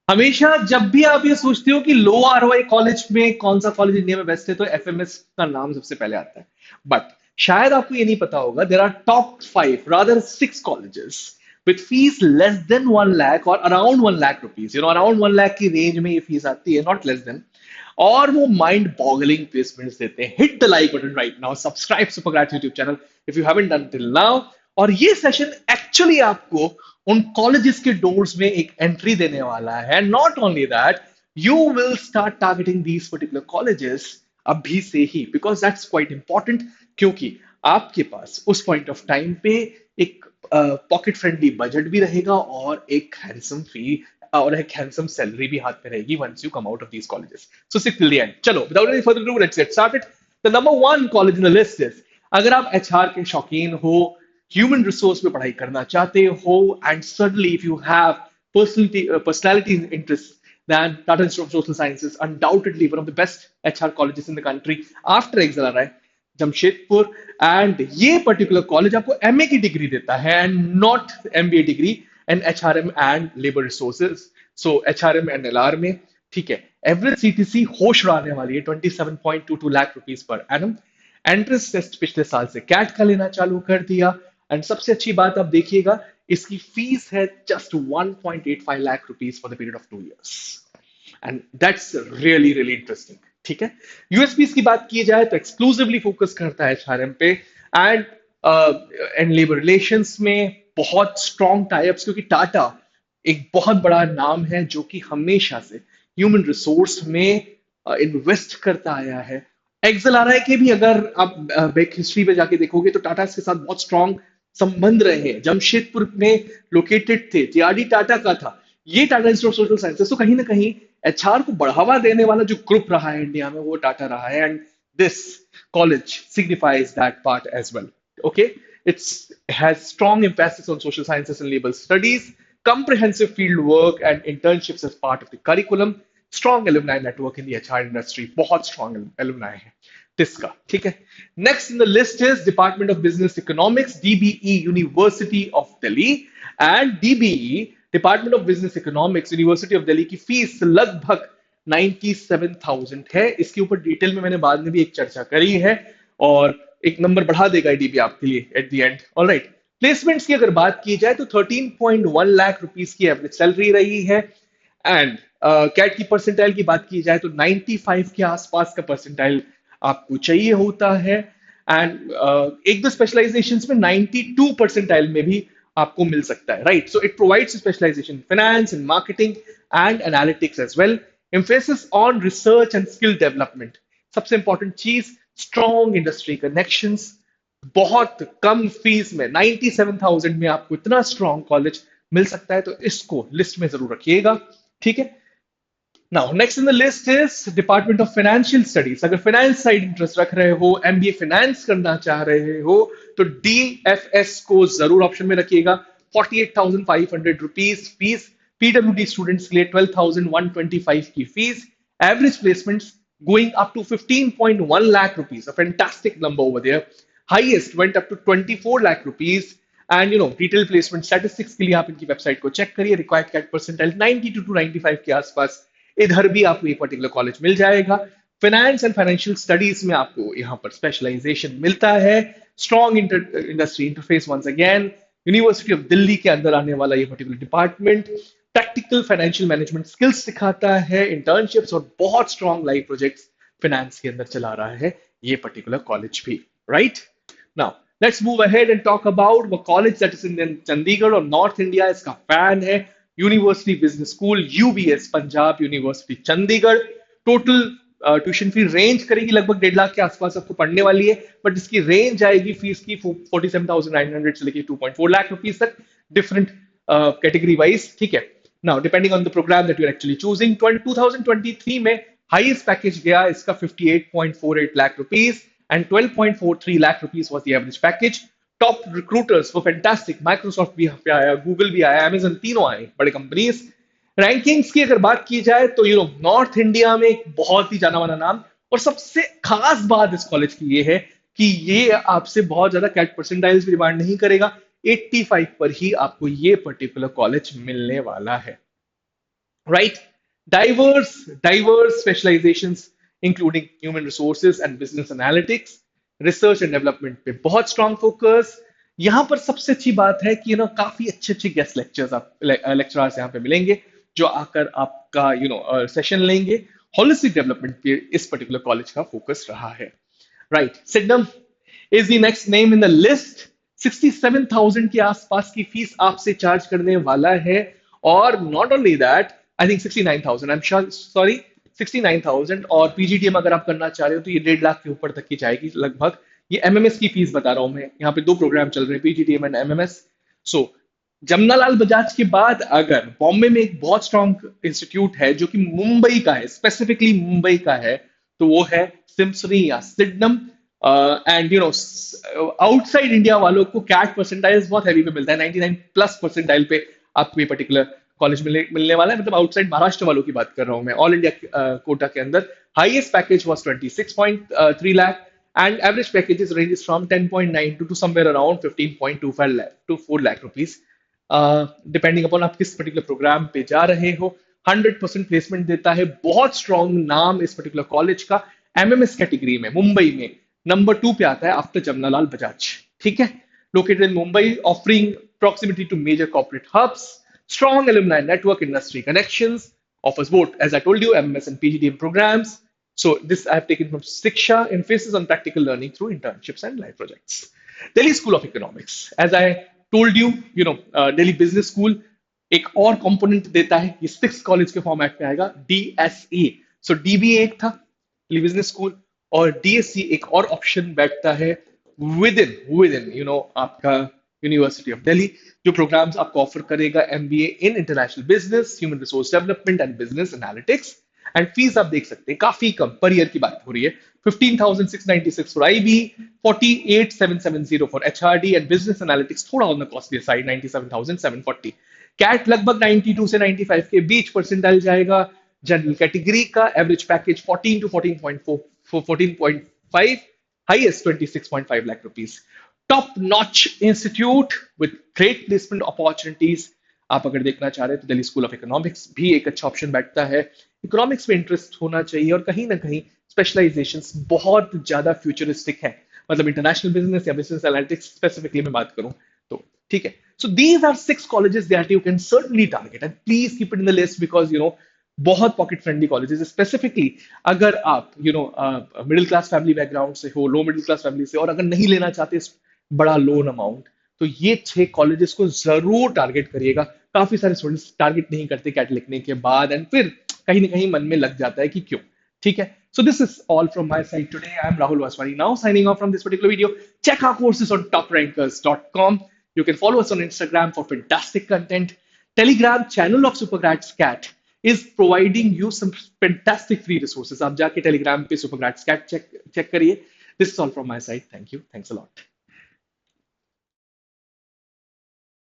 हमेशा जब भी आप ये सोचते हो कि लो आरओआई कॉलेज में कौन सा कॉलेज इंडिया में बेस्ट है, तो एफएमएस का नाम सबसे पहले आता है। बट शायद आपको ये नहीं पता होगा, there are top 5 rather 6 colleges with fees less than 1 lakh और around 1 lakh rupees, around 1 lakh की रेंज में ये फीस आती है, नॉट लेस देन। और वो माइंड बॉगलिंग प्लेसमेंट्स देते हैं। Hit the like button right now, subscribe Supergrads YouTube channel if you haven't done till now. और ये सेशन एक्चुअली आपको उन कॉलेजेस के डोर्स में एक एंट्री देने वाला है। Not only that, you will start targeting these particular colleges अभी से ही, बिकॉज दैट्स क्वाइट इंपॉर्टेंट। क्योंकि आपके पास उस पॉइंट ऑफ टाइम पे एक पॉकेट फ्रेंडली बजट भी रहेगा और एक हैंडसम फी और एक हैंडसम सैलरी भी हाथ में रहेगी once you come out of these colleges. So sit till the end. चलो, without any further ado, let's get started. The number one college in the list is, अगर आप एचआर के शौकीन हो, ह्यूमन रिसोर्स पे पढ़ाई करना चाहते हो, and suddenly if you have personality interest, then Tata Institute of Social Sciences undoubtedly one of the best HR colleges in the country after XLRI, Jamshedpur. And ये पर्टिकुलर कॉलेज आपको एमए की degree देता है and not MBA degree and HRM and labour resources. So HRM and LR में, ठीक है, average CTC होश उड़ाने वाली है 27.22 lakh rupees per annum. Entrance test पिछले साल से कैट का लेना चालू कर दिया। एंड सबसे अच्छी बात आप देखिएगा, इसकी फीस है just 1.85 lakh rupees for the period of 2 years। And that's really really interesting. ठीक है, यूएसपीस की बात की जाए तो एक्सक्लूसिवली फोकस करता है एचआरएम पे एंड एंड लेबर रिलेशंस में बहुत स्ट्रॉन्ग टाइप्स, क्योंकि टाटा एक बहुत बड़ा नाम है जो कि हमेशा से ह्यूमन रिसोर्स में इन्वेस्ट करता आया है। एक्सएलआरआई के भी अगर आप बैक हिस्ट्री पे जाके देखोगे तो टाटा के साथ बहुत स्ट्रॉन्ग संबंध रहे हैं। जमशेदपुर में लोकेटेड थे, जेआरडी टाटा का था, ये Tata institute of social sciences. तो कहीं ना कहीं एचआर को बढ़ावा देने वाला जो ग्रुप रहा है इंडिया में, वो टाटा रहा है। And this college signifies that part as well. Okay, it's has strong emphasis on social sciences and labor studies, comprehensive field work and internships as part of the curriculum, strong alumni network in the HR industry, बहुत strong alumni है इसका। ठीक है, next in the list is department of business economics, DBE, university of Delhi. And DBE, department of business economics, university of Delhi की fees लगभग 97,000 है। इसके ऊपर डिटेल में मैंने बाद में भी एक चर्चा करी है और एक नंबर बढ़ा देगा डीबी आपके लिए at the end. Alright, placements की अगर बात की जाए तो 13.1 लाख रुपीस की एवरेज सैलरी रही है। एंड कैट की परसेंटाइल की बात की जाए तो 95 के आसपास का परसेंटाइल आपको चाहिए होता है। एंड एक दो स्पेशलाइजेशन में 92 परसेंटाइल में भी आपको मिल सकता है, right. So it provides specialisation finance and marketing and analytics as well. Emphasis on research and skill development, सबसे इंपॉर्टेंट चीज, स्ट्रॉन्ग इंडस्ट्री कनेक्शंस। बहुत कम फीस में 97,000 में आपको इतना स्ट्रॉन्ग कॉलेज मिल सकता है, तो इसको लिस्ट में जरूर रखिएगा। ठीक है, now next in the list is department of financial studies. अगर फाइनेंस साइड इंटरेस्ट रख रहे हो, एमबीए फाइनेंस करना चाह रहे हो, तो डीएफएस को जरूर ऑप्शन में रखिएगा। 48,500 रुपीज फीस, पीडब्ल्यूडी स्टूडेंट्स के लिए 12,125 की fees, average placements going up to 15.1 lakh rupees, a fantastic number over there. Highest went up to 24 lakh rupees. And detail placement statistics के लिए आप इनकी वेबसाइट को चेक करिए। रिक्वायर्ड कैट परसेंटाइल 92 टू 95 के आसपास, इधर भी आपको एक पर्टिकुलर कॉलेज मिल जाएगा। फाइनेंस एंड फाइनेंशियल स्टडीज में आपको यहाँ पर स्पेशलाइजेशन मिलता है। Strong industry interface once again, university of Delhi के अंदर आने वाला ये particular department practical financial management skills सिखाता है, इंटर्नशिप्स और बहुत स्ट्रॉन्ग लाइव प्रोजेक्ट्स फाइनेंस के अंदर चला रहा है ये पर्टिकुलर कॉलेज भी, right. Now let's move ahead and talk about the college that is in Chandigarh और नॉर्थ इंडिया इसका फैन है, university business school, UBS, Punjab university Chandigarh. Total tuition fee range करेगी लगभग 1.5 लाख के आसपास आपको पढ़ने वाली है, बट इसकी रेंज आएगी फीस की 47,900 से लेकर 2.4 लाख रुपीज तक, डिफरेंट कैटेगरी वाइज। ठीक है, now depending on the program that you are actually choosing. 2023 में हाईएस्ट पैकेज गया इसका 58.48 lakh rupees and 12.43 lakh rupees was the average package. Top recruiters were fantastic. Microsoft भी आया, Google भी आया, Amazon, तीनों आए बड़े कंपनीज। रैंकिंग्स की अगर बात की जाए तो नॉर्थ इंडिया में एक बहुत ही जाना माना नाम, और सबसे खास बात इस कॉलेज की ये है कि ये आपसे बहुत ज्यादा कैट परसेंटाइल्स भी डिमांड नहीं करेगा। 85 पर ही आपको ये पर्टिकुलर कॉलेज मिलने वाला है। right? Diverse specializations, including human resources and business analytics, research and development पे बहुत स्ट्रांग फोकस। यहाँ पर सबसे अच्छी बात है कि काफी अच्छे अच्छे गेस्ट लेक्चर्स आप लेक्चरर्स यहाँ पे मिलेंगे, जो आकर आपका सेशन लेंगे। होलिस्टिक डेवलपमेंट पे इस पर्टिकुलर कॉलेज का फोकस रहा है, right? सिडनम is the next name in the list. 67,000 के आसपास की फीस आपसे चार्ज करने वाला है। और not only that, I think 69,000, I am sure, sorry, 69,000। और पीजीडीएम अगर आप करना चाह रहे हो तो ये 1.5 लाख के ऊपर तक की जाएगी लगभग। ये एमएमएस की फीस बता रहा हूं मैं, यहाँ पे दो प्रोग्राम चल रहे हैं, पीजीडीएम एंड एमएमएस। सो जमनालाल बजाज के बाद अगर बॉम्बे में एक बहुत स्ट्रॉन्ग इंस्टीट्यूट है जो कि मुंबई का है, स्पेसिफिकली मुंबई का है, तो वो है सिम्सरी या सिडनम। एंड आउटसाइड इंडिया वालों को कैट परसेंटाइज बहुत हैवी पे मिलता है, 99+ परसेंटाइल पे आपको ये पर्टिकुलर कॉलेज मिलने वाला है। मतलब आउटसाइड महाराष्ट्र वालों की बात कर रहा हूं मैं, ऑल इंडिया कोटा के अंदर। Highest package was 26.3 lakh and average packages ranges from 10.9 to somewhere around 15.25 lakh to 4 lakh rupees, depending upon आप किस पर्टिकुलर प्रोग्राम पे जा रहे हो। 100% प्लेसमेंट देता है, बहुत स्ट्रॉन्ग नाम इस पर्टिकुलर कॉलेज का। एमएमएस कैटेगरी में मुंबई में नंबर 2 पे आता है आफ्टर जमनालाल बजाज, ठीक है? Located in Mumbai, offering proximity to major corporate hubs, strong alumni network, industry connections, offers both, as I told you, MMS and PGDM programs. So this I have taken from Siksha, emphasis on practical learning through internships and live projects. Delhi School of Economics, as I told you, Delhi Business School एक और component देता है, ये 6 college के format में आएगा, DSE. सो dBA एक था, दिल्ली बिजनेस स्कूल, और डीएससी एक और ऑप्शन बैठता है विद इन आपका यूनिवर्सिटी ऑफ दिल्ली, जो प्रोग्राम्स आपको ऑफर करेगा MBA in international business, human resource development and business analytics. And fees आप देख सकते हैं काफी कम, पर ईयर की बात हो रही है। 15,696 for IB, 48,770 for HRD, and business analytics थोड़ा on the costly side, 97,740। CAT लगभग 92 से 95 के बीच परसेंटाइल जाएगा। जनरल कैटेगरी का average package 14 to 14.5, highest 26.5 lakh rupees. Top notch institute with great placement opportunities. आप अगर देखना चाह रहे हैं तो दिल्ली स्कूल ऑफ इकोनॉमिक्स भी एक अच्छा ऑप्शन बैठता है। इकोनॉमिक्स में इंटरेस्ट होना चाहिए, और कहीं ना कहीं स्पेशलाइजेशंस बहुत ज्यादा फ्यूचरिस्टिक है, मतलब इंटरनेशनल बिजनेस या बिजनेस एनालिटिक्स स्पेसिफिकली मैं बात करूं तो, ठीक है? So these are 6 colleges that you can certainly target, and please keep it in the list because बहुत पॉकेट फ्रेंडली कॉलेजेस, स्पेसिफिकली अगर आप मिडिल क्लास फैमिली बैकग्राउंड से हो, लो मिडिल क्लास फैमिली से, और अगर नहीं लेना चाहते बड़ा लोन अमाउंट, तो ये 6 कॉलेजेस को जरूर टारगेट करिएगा। काफी सारे स्टूडेंट्स टारगेट नहीं करते कैट लिखने के बाद, एंड फिर कहीं ना कहीं मन में लग जाता है कि क्यों, ठीक है? So this is all from my side today. I am Rahul Vaswani now signing off from this particular video. Check our courses on toprankers.com. You can follow us on Instagram for fantastic content. Telegram channel of Supergrads Cat is providing you some fantastic free resources. आप जाके Telegram पे Supergrads Cat check करिए. This is all from my side. Thank you. Thanks a lot.